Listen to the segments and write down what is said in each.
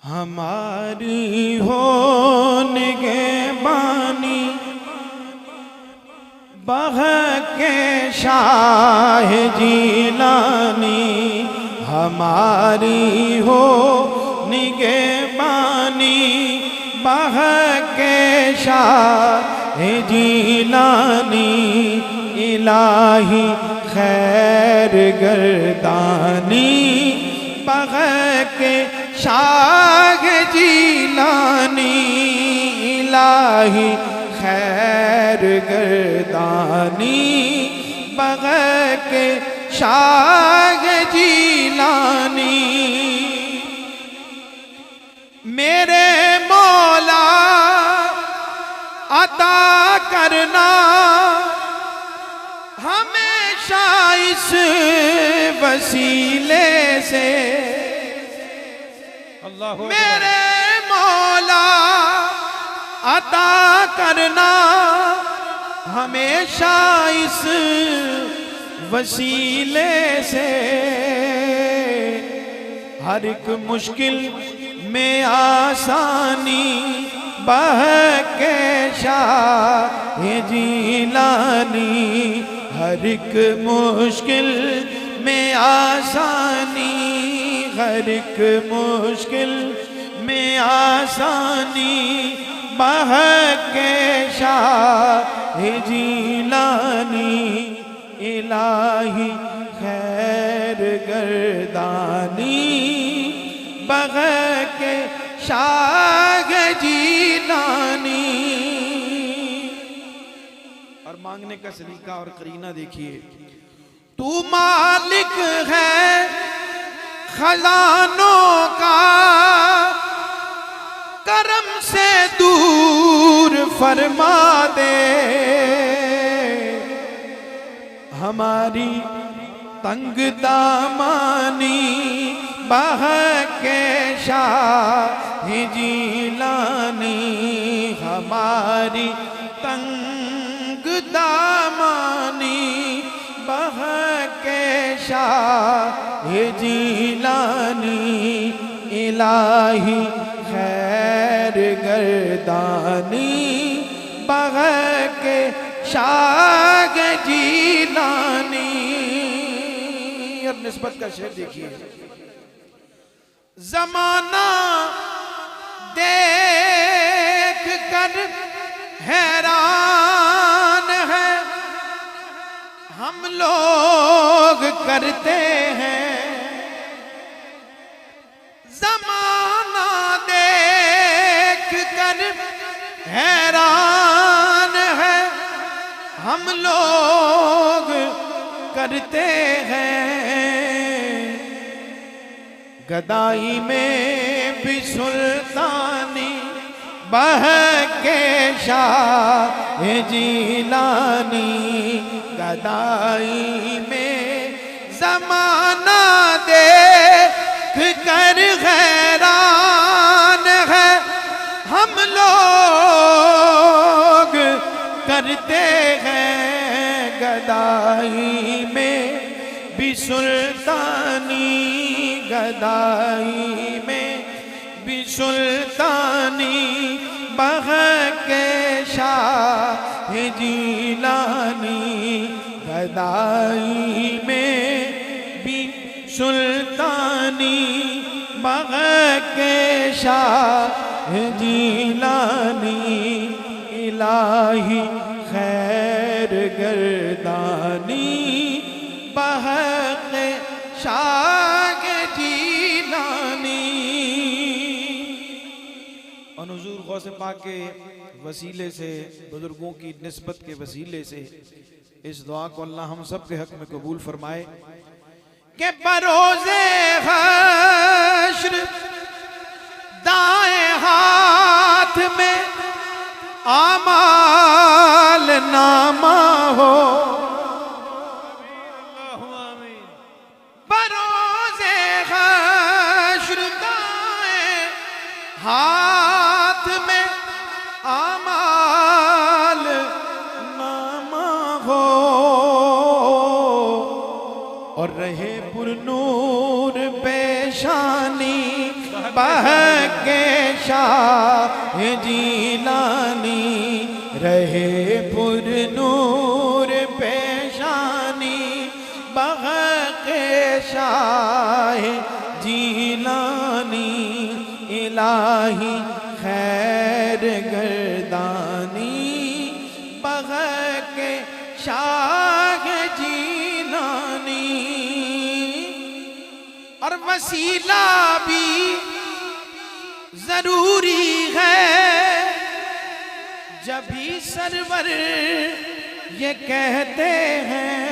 हमारी हो निगहबानी बह के शाह जीलानी, हमारी हो निगहबानी बह के शाह जीलानी, इलाही खैर गर्दानी बह के शाह जीलानी, इलाही खैर गर्दानी बग के शाह जीलानी। मेरे मौला अता करना हमेशा इस वसीले से, मेरे मौला अता करना हमेशा इस वसीले से, हर एक मुश्किल में आसानी बह के शाह जीलानी, हर एक मुश्किल में आसानी, हर एक मुश्किल में आसानी बह के शाह जीलानी, इलाही खैर गर्दानी बह के शाह जीलानी। और मांगने का सलीका और करीना देखिए, तू मालिक है खजानों का, करम से दूर फरमा दे, हमारी तंग दामानी बह के शाह जीलानी, हमारी तंग दामानी बह के शाह जीलानी, इलाही खैर गर्दानी बग के शाह जीलानी। और निस्बत का शेर देखिए, ज़माना देख कर हैरान है हम लोग करते हैं, ज़माना देख कर हैरान है हम लोग करते हैं, गदाई में भी सुल्तानी बह के शाह जीलानी, गदाई में ज़माना देख कर हैरान है हम लोग करते हैं, गदाई में भी सुल्तानी, गदाई में भी सुल्तानी बह के शाह जीलानी, गदाई में भी सुल्तानी बह के शाह जीलानी, इलाही खैर गर्दानी बह के शाह जीलानी। और हुजूर गौसे पाक के वसीले से, बुजुर्गों की निस्बत के वसीले से इस दुआ को अल्लाह हम सब के हक में कबूल फरमाए कि बरोज़े हश्र दाएं हाथ में आमाल नामा हो, बरोज़े हश्र दाएं हाथ में आमाल नामा हो, और रहे पुरनूर पेशानी बह के शाह जीलानी रहे पुर नूर पेशानी, बह के शाह जीलानी इलाही खैर गर्दानी, बह के शाह जीलानी। और वसीला भी जरूरी है, जब भी सरवर ये कहते हैं।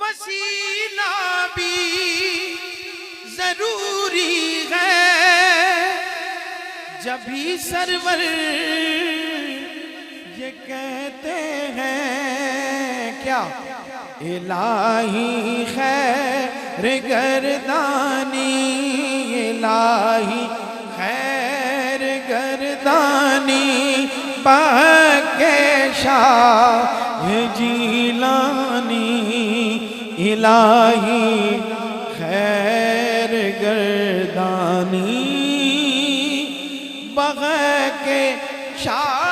वसीला भी जरूरी है, जब भी सरवर ये कहते हैं। क्या? इलाही खैर गर्दानी, इलाही खैर गर्दानी, बह के शाह जीलानी इलाही खैर गर्दानी, बह के शाह